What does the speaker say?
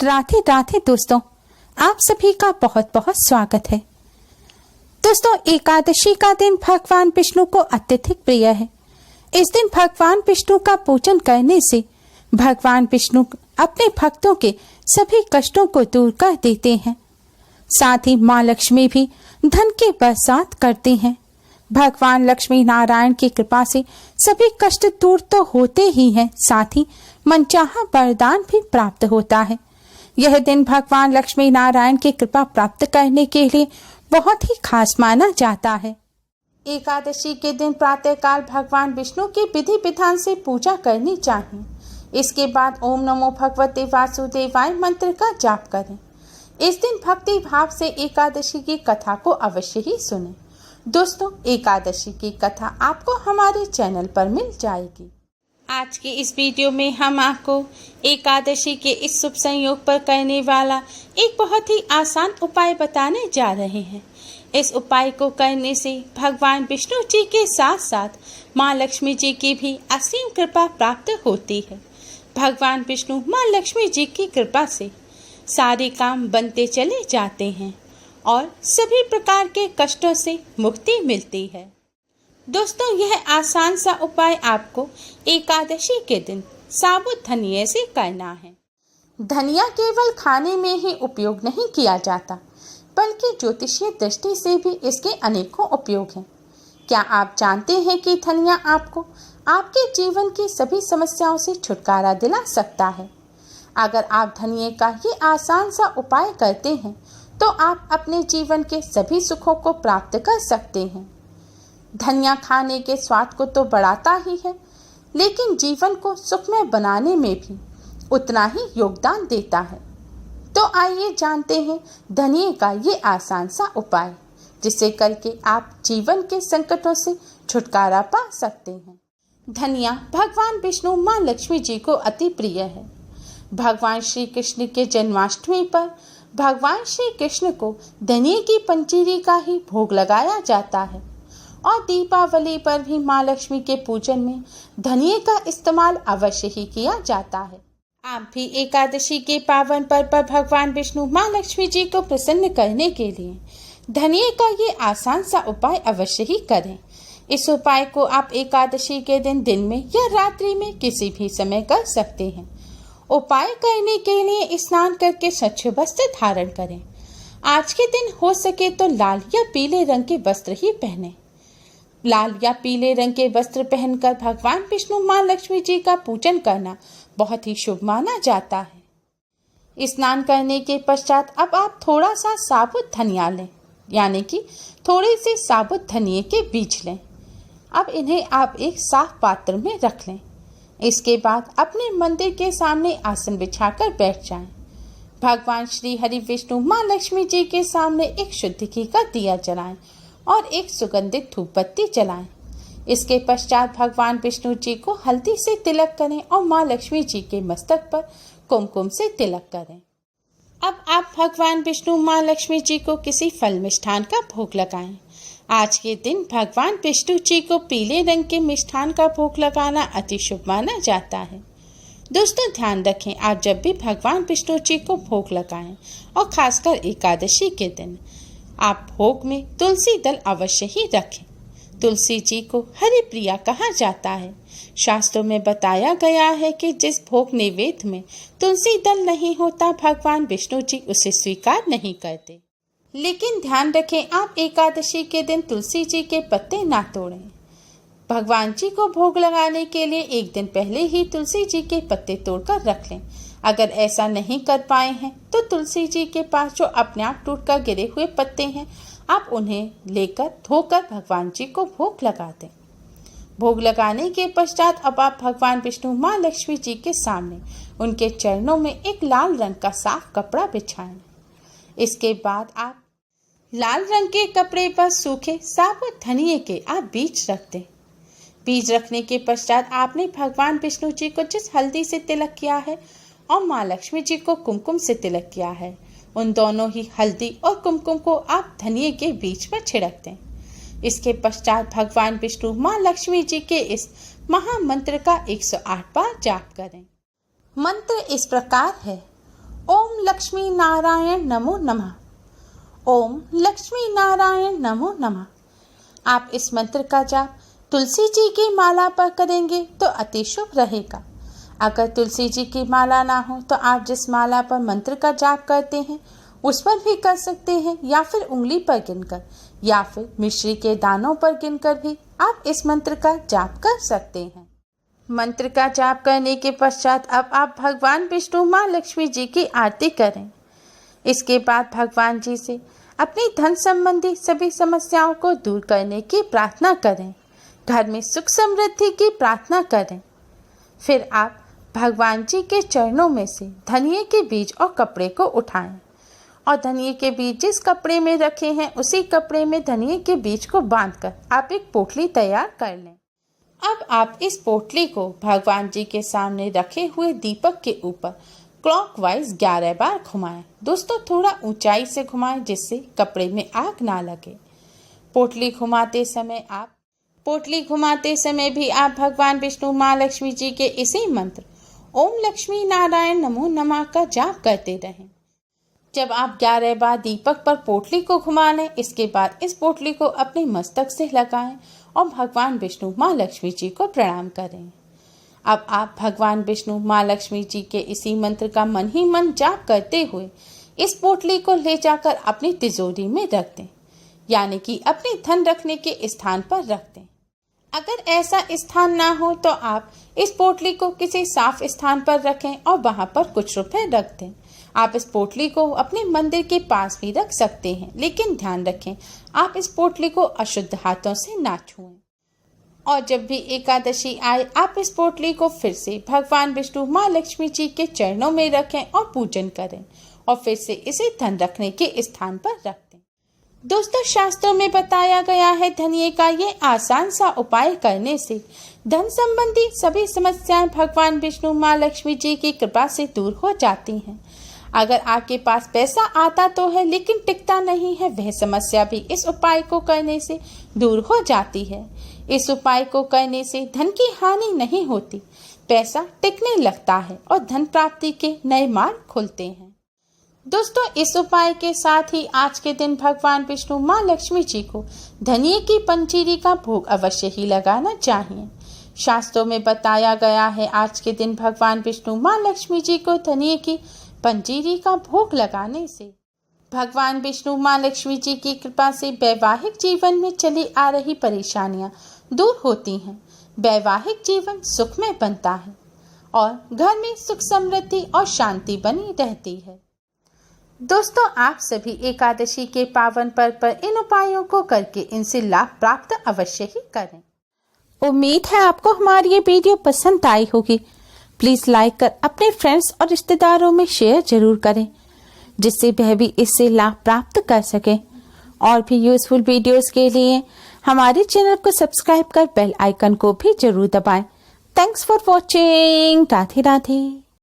राधे राधे दोस्तों, आप सभी का बहुत बहुत स्वागत है। दोस्तों, एकादशी का दिन भगवान विष्णु को अत्यधिक प्रिय है। इस दिन भगवान विष्णु का पूजन करने से भगवान विष्णु अपने भक्तों के सभी कष्टों को दूर कर देते हैं। साथ ही माँ लक्ष्मी भी धन की बरसात करती हैं। भगवान लक्ष्मी नारायण की कृपा से सभी कष्ट दूर तो होते ही हैं, साथ ही मनचाहा वरदान भी प्राप्त होता है। यह दिन भगवान लक्ष्मी नारायण की कृपा प्राप्त करने के लिए बहुत ही खास माना जाता है। एकादशी के दिन प्रातःकाल भगवान विष्णु की विधि विधान से पूजा करनी चाहिए। इसके बाद ओम नमो भगवते वासुदेवाय मंत्र का जाप करें। इस दिन भक्ति भाव से एकादशी की कथा को अवश्य ही सुनें। दोस्तों, एकादशी की कथा आपको हमारे चैनल पर मिल जाएगी। आज की इस वीडियो में हम आपको एकादशी के इस शुभ संयोग पर करने वाला एक बहुत ही आसान उपाय बताने जा रहे हैं। इस उपाय को करने से भगवान विष्णु जी के साथ साथ माँ लक्ष्मी जी की भी असीम कृपा प्राप्त होती है। भगवान विष्णु माँ लक्ष्मी जी की कृपा से सारे काम बनते चले जाते हैं और सभी प्रकार के कष्टों से मुक्ति मिलती है। दोस्तों, यह आसान सा उपाय आपको एकादशी के दिन साबुत धनिया से करना है। धनिया केवल खाने में ही उपयोग नहीं किया जाता, बल्कि ज्योतिषीय दृष्टि से भी इसके अनेकों उपयोग हैं। क्या आप जानते हैं कि धनिया आपको आपके जीवन की सभी समस्याओं से छुटकारा दिला सकता है। अगर आप धनिया का ये आसान सा उपाय करते हैं तो आप अपने जीवन के सभी सुखों को प्राप्त कर सकते हैं। धनिया खाने के स्वाद को तो बढ़ाता ही है, लेकिन जीवन को सुखमय बनाने में भी उतना ही योगदान देता है। तो आइए जानते हैं धनिया का ये आसान सा उपाय, जिसे करके आप जीवन के संकटों से छुटकारा पा सकते हैं। धनिया भगवान विष्णु माँ लक्ष्मी जी को अति प्रिय है। भगवान श्री कृष्ण के जन्माष्टमी पर भगवान श्री कृष्ण को धनिया की पंजीरी का ही भोग लगाया जाता है और दीपावली पर भी माँ लक्ष्मी के पूजन में धनिया का इस्तेमाल अवश्य ही किया जाता है। आप भी एकादशी के पावन पर्व पर भगवान विष्णु माँ लक्ष्मी जी को प्रसन्न करने के लिए धनिया का ये आसान सा उपाय अवश्य ही करें। इस उपाय को आप एकादशी के दिन में या रात्रि में किसी भी समय कर सकते हैं। उपाय करने के लिए स्नान करके स्वच्छ वस्त्र धारण करें। आज के दिन हो सके तो लाल या पीले रंग के वस्त्र ही पहने। लाल या पीले रंग के वस्त्र पहनकर भगवान विष्णु माँ लक्ष्मी जी का पूजन करना बहुत ही शुभ माना जाता है। स्नान करने के पश्चात अब आप थोड़ा सा साबुत धनिया लें, यानी कि थोड़े से साबुत धनिये के बीज लें। अब इन्हें आप एक साफ पात्र में रख लें। इसके बाद अपने मंदिर के सामने आसन बिछाकर बैठ जाएं। भगवान श्री हरि विष्णु माँ लक्ष्मी जी के सामने एक शुद्ध घी का दिया जलाएं और एक सुगंधित धूप बत्ती जलाएं। इसके पश्चात भगवान विष्णु जी को हल्दी से तिलक करें और माँ लक्ष्मी जी के मस्तक पर कुमकुम से तिलक करें। अब आप भगवान विष्णु माँ लक्ष्मी जी को किसी फल मिष्ठान का भोग लगाएं। आज के दिन भगवान विष्णु जी को पीले रंग के मिष्ठान का भोग लगाना अति शुभ माना जाता है। दोस्तों, ध्यान रखें, आप जब भी भगवान विष्णु जी को भोग लगाएं और खासकर एकादशी के दिन आप भोग में तुलसी दल अवश्य ही रखें। तुलसी जी को हरि प्रिया कहा जाता है। शास्त्रों में बताया गया है कि जिस भोग नैवेद्य में तुलसी दल नहीं होता, भगवान विष्णु जी उसे स्वीकार नहीं करते। लेकिन ध्यान रखें, आप एकादशी के दिन तुलसी जी के पत्ते ना तोड़ें। भगवान जी को भोग लगाने के लिए एक दिन पहले ही तुलसी जी के पत्ते तोड़कर रख लें। अगर ऐसा नहीं कर पाए हैं तो तुलसी जी के पास जो अपने आप टूटकर गिरे हुए पत्ते हैं, आप उन्हें लेकर धोकर भगवान जी को भोग लगा दें। भोग लगाने के पश्चात अब आप भगवान विष्णु माँ लक्ष्मी जी के सामने उनके चरणों में एक लाल रंग का साफ कपड़ा बिछाएं। इसके बाद आप लाल रंग के कपड़े पर सूखे साबुत धनिये के आप बीज रख दें। बीज रखने के पश्चात आपने भगवान विष्णु जी को जिस हल्दी से तिलक किया है और माँ लक्ष्मी जी को कुमकुम से तिलक किया है, उन दोनों ही हल्दी और कुमकुम को आप धनिये के बीच में छिड़क दें। इसके पश्चात भगवान विष्णु माँ लक्ष्मी जी के इस महामंत्र का 108 बार जाप करें। मंत्र इस प्रकार है: ओम लक्ष्मी नारायण नमो नमः। ओम लक्ष्मी नारायण नमो नमः। आप इस मंत्र का जाप तुलसी जी की माला पर करेंगे तो अति शुभ रहेगा। अगर तुलसी जी की माला ना हो तो आप जिस माला पर मंत्र का जाप करते हैं उस पर भी कर सकते हैं, या फिर उंगली पर गिनकर या फिर मिश्री के दानों पर गिनकर भी आप इस मंत्र का जाप कर सकते हैं। मंत्र का जाप करने के पश्चात अब आप भगवान विष्णु माँ लक्ष्मी जी की आरती करें। इसके बाद भगवान जी से अपनी धन संबंधी सभी समस्याओं को दूर करने की प्रार्थना करें, घर में सुख समृद्धि की प्रार्थना करें। फिर आप भगवान जी के चरणों में से धनिये के बीज और कपड़े को उठाएं और धनिये के बीज जिस कपड़े में रखे हैं उसी कपड़े में धनिये के बीज को बांधकर आप एक पोटली तैयार कर लें। अब आप इस पोटली को भगवान जी के सामने रखे हुए दीपक के ऊपर क्लॉकवाइज 11 बार घुमाएं। दोस्तों थोड़ा ऊंचाई से घुमाएं जिससे कपड़े में आग ना लगे। पोटली घुमाते समय भी आप भगवान विष्णु माँ लक्ष्मी जी के इसी मंत्र ओम लक्ष्मी नारायण नमो नमः का जाप करते रहें। जब आप 11 बार दीपक पर पोटली को घुमा लें, इसके बाद इस पोटली को अपने मस्तक से लगाएं और भगवान विष्णु माँ लक्ष्मी जी को प्रणाम करें। अब आप भगवान विष्णु माँ लक्ष्मी जी के इसी मंत्र का मन ही मन जाप करते हुए इस पोटली को ले जाकर अपनी तिजोरी में रख दें, यानी कि अपने धन रखने के स्थान पर रख दें। अगर ऐसा स्थान ना हो तो आप इस पोटली को किसी साफ स्थान पर रखें और वहां पर कुछ रुपए रख दें। आप इस पोटली को अपने मंदिर के पास भी रख सकते हैं, लेकिन ध्यान रखें आप इस पोटली को अशुद्ध हाथों से ना छुएं। और जब भी एकादशी आए आप इस पोटली को फिर से भगवान विष्णु माँ लक्ष्मी जी के चरणों में रखें और पूजन करें और फिर से इसे धन रखने के स्थान पर रख दें। दोस्तों शास्त्रों में बताया गया है धनिये का ये आसान सा उपाय करने से धन संबंधी सभी समस्याएं भगवान विष्णु माँ लक्ष्मी जी की कृपा से दूर हो जाती हैं। अगर आपके पास पैसा आता तो है लेकिन टिकता नहीं है, वह समस्या भी इस उपाय को करने से दूर हो जाती है। इस उपाय को करने से धन की हानि नहीं होती, पैसा टिकने लगता है और धन प्राप्ति के नए मार्ग खुलते हैं। दोस्तों इस उपाय के साथ ही आज के दिन भगवान विष्णु माँ लक्ष्मी जी को धनिये की पंजीरी का भोग अवश्य ही लगाना चाहिए। शास्त्रों में बताया गया है आज के दिन भगवान विष्णु माँ लक्ष्मी जी को धनिये की पंजीरी का भोग लगाने से भगवान विष्णु माँ लक्ष्मी जी की कृपा से वैवाहिक जीवन में चली आ रही परेशानियां दूर होती हैं, वैवाहिक जीवन सुखमय बनता है और घर में सुख समृद्धि और शांति बनी रहती है। दोस्तों आप सभी एकादशी के पावन पर्व पर इन उपायों को करके इनसे लाभ प्राप्त अवश्य ही करें। उम्मीद है आपको हमारी ये वीडियो पसंद आई होगी। प्लीज लाइक कर अपने फ्रेंड्स और रिश्तेदारों में शेयर जरूर करें, जिससे वह भी इससे लाभ प्राप्त कर सके। और भी यूजफुल वीडियोस के लिए हमारे चैनल को सब्सक्राइब कर बेल आइकन को भी जरूर दबाएं। Thanks for watching. Radhe Radhe.